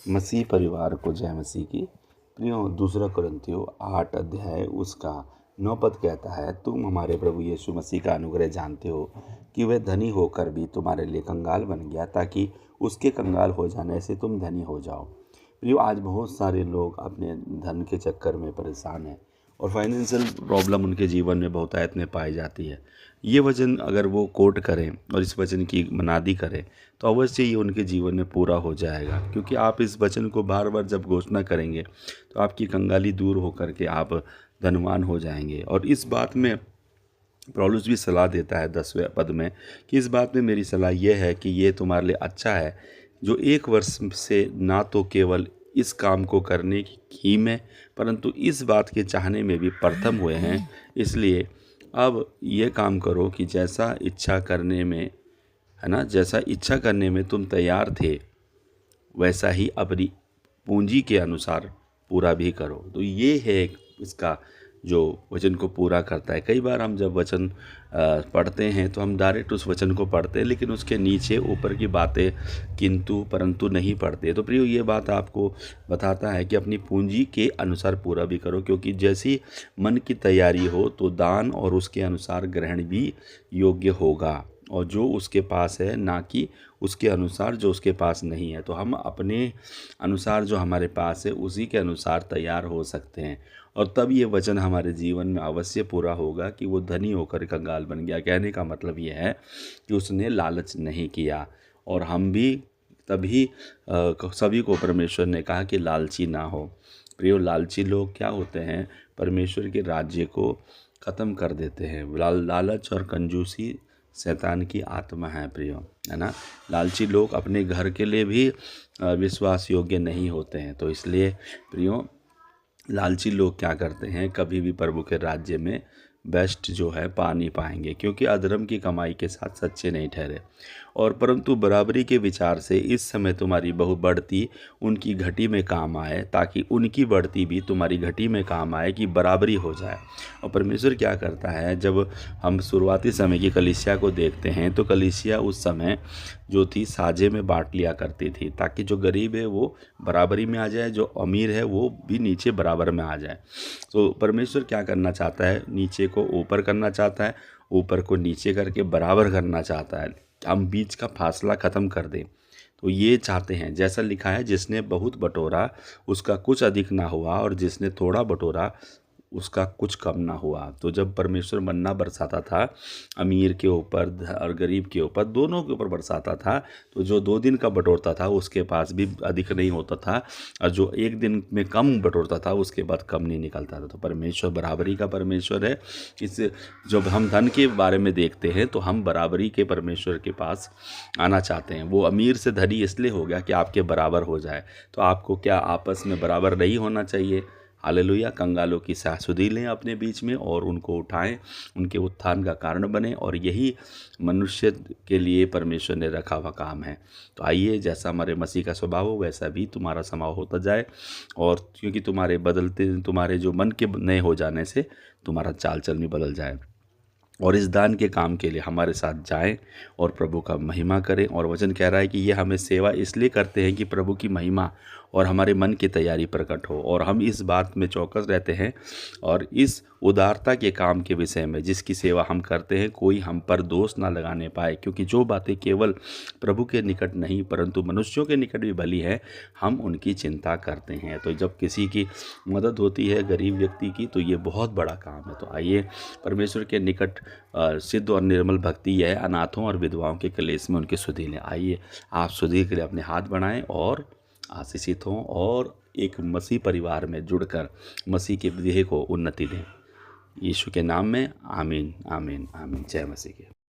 मसीह परिवार को जय मसीह की। प्रियो, दूसरा कुरिन्थियों 8 अध्याय उसका 9 पद कहता है, तुम हमारे प्रभु यीशु मसीह का अनुग्रह जानते हो कि वह धनी होकर भी तुम्हारे लिए कंगाल बन गया, ताकि उसके कंगाल हो जाने से तुम धनी हो जाओ। प्रियो, आज बहुत सारे लोग अपने धन के चक्कर में परेशान हैं और फाइनेंशियल प्रॉब्लम उनके जीवन में बहुतायत में पाई जाती है। ये वचन अगर वो कोट करें और इस वचन की मनादी करें तो अवश्य ये उनके जीवन में पूरा हो जाएगा, क्योंकि आप इस वचन को बार बार जब घोषणा करेंगे तो आपकी कंगाली दूर होकर के आप धनवान हो जाएंगे। और इस बात में पौलुस भी सलाह देता है 10वें पद में कि इस बात में मेरी सलाह यह है कि ये तुम्हारे लिए अच्छा है जो 1 वर्ष से ना तो केवल इस काम को करने की में परंतु इस बात के चाहने में भी प्रथम हुए हैं। इसलिए अब ये काम करो कि जैसा इच्छा करने में जैसा इच्छा करने में तुम तैयार थे वैसा ही अपनी पूंजी के अनुसार पूरा भी करो। तो ये है इसका जो वचन को पूरा करता है। कई बार हम जब वचन पढ़ते हैं तो हम डायरेक्ट उस वचन को पढ़ते हैं, लेकिन उसके नीचे ऊपर की बातें किंतु परंतु नहीं पढ़ते। तो प्रियो, ये बात आपको बताता है कि अपनी पूंजी के अनुसार पूरा भी करो, क्योंकि जैसी मन की तैयारी हो तो दान और उसके अनुसार ग्रहण भी योग्य होगा, और जो उसके पास है ना कि उसके अनुसार जो उसके पास नहीं है। तो हम अपने अनुसार जो हमारे पास है उसी के अनुसार तैयार हो सकते हैं, और तब ये वचन हमारे जीवन में अवश्य पूरा होगा कि वो धनी होकर कंगाल बन गया। कहने का मतलब ये है कि उसने लालच नहीं किया, और हम भी तभी सभी को परमेश्वर ने कहा कि लालची ना हो। प्रियो, लालची लोग क्या होते हैं? परमेश्वर के राज्य को ख़त्म कर देते हैं। लालच और कंजूसी शैतान की आत्मा है प्रियो, है ना। लालची लोग अपने घर के लिए भी विश्वास योग्य नहीं होते हैं। तो इसलिए प्रियो, लालची लोग क्या करते हैं, कभी भी प्रभु के राज्य में बेस्ट जो है पा नहीं पाएंगे, क्योंकि अधर्म की कमाई के साथ सच्चे नहीं ठहरे। और परंतु बराबरी के विचार से इस समय तुम्हारी बहु बढ़ती उनकी घटी में काम आए, ताकि उनकी बढ़ती भी तुम्हारी घटी में काम आए, कि बराबरी हो जाए। और परमेश्वर क्या करता है, जब हम शुरुआती समय की कलीसिया को देखते हैं तो कलीसिया उस समय जो थी साझे में बांट लिया करती थी, ताकि जो गरीब है वो बराबरी में आ जाए, जो अमीर है वो भी नीचे बराबर में आ जाए। तो परमेश्वर क्या करना चाहता है? नीचे को ऊपर करना चाहता है, ऊपर को नीचे करके बराबर करना चाहता है। हम बीच का फासला ख़त्म कर दें। तो ये चाहते हैं, जैसा लिखा है, जिसने बहुत बटोरा उसका कुछ अधिक ना हुआ, और जिसने थोड़ा बटोरा उसका कुछ कम ना हुआ। तो जब परमेश्वर मन्ना बरसाता था अमीर के ऊपर और गरीब के ऊपर, दोनों के ऊपर बरसाता था, तो जो 2 दिन का बटोरता था उसके पास भी अधिक नहीं होता था, और जो 1 दिन में कम बटोरता था उसके बाद कम नहीं निकलता था। तो परमेश्वर बराबरी का परमेश्वर है। इस जब हम धन के बारे में देखते हैं तो हम बराबरी के परमेश्वर के पास आना चाहते हैं। वो अमीर से धनी इसलिए हो गया कि आपके बराबर हो जाए। तो आपको क्या आपस में बराबर नहीं होना चाहिए? हालेलुया। कंगालों की शाश्वती लें अपने बीच में और उनको उठाएं, उनके उत्थान का कारण बने, और यही मनुष्य के लिए परमेश्वर ने रखा हुआ काम है। तो आइए, जैसा हमारे मसीह का स्वभाव हो वैसा भी तुम्हारा स्वभाव होता जाए, और क्योंकि तुम्हारे जो मन के नए हो जाने से तुम्हारा चाल चलन भी बदल जाए। और इस दान के काम के लिए हमारे साथ जाएं और प्रभु का महिमा करें। और वचन कह रहा है कि ये हमें सेवा इसलिए करते हैं कि प्रभु की महिमा और हमारे मन की तैयारी प्रकट हो, और हम इस बात में चौकस रहते हैं। और इस उदारता के काम के विषय में जिसकी सेवा हम करते हैं, कोई हम पर दोष ना लगाने पाए, क्योंकि जो बातें केवल प्रभु के निकट नहीं परंतु मनुष्यों के निकट भी भली है, हम उनकी चिंता करते हैं। तो जब किसी की मदद होती है गरीब व्यक्ति की, तो ये बहुत बड़ा काम है। तो आइए, परमेश्वर के निकट सिद्ध और निर्मल भक्ति यह है, अनाथों और विधवाओं के कलेश में उनकी सुधि लें। आइए, आप सुधि के लिए अपने हाथ बढ़ाएं और आशीषित हों, और एक मसीह परिवार में जुड़कर मसीह के देह को उन्नति दें। यीशु के नाम में आमीन, आमीन, आमीन। जय मसीह के।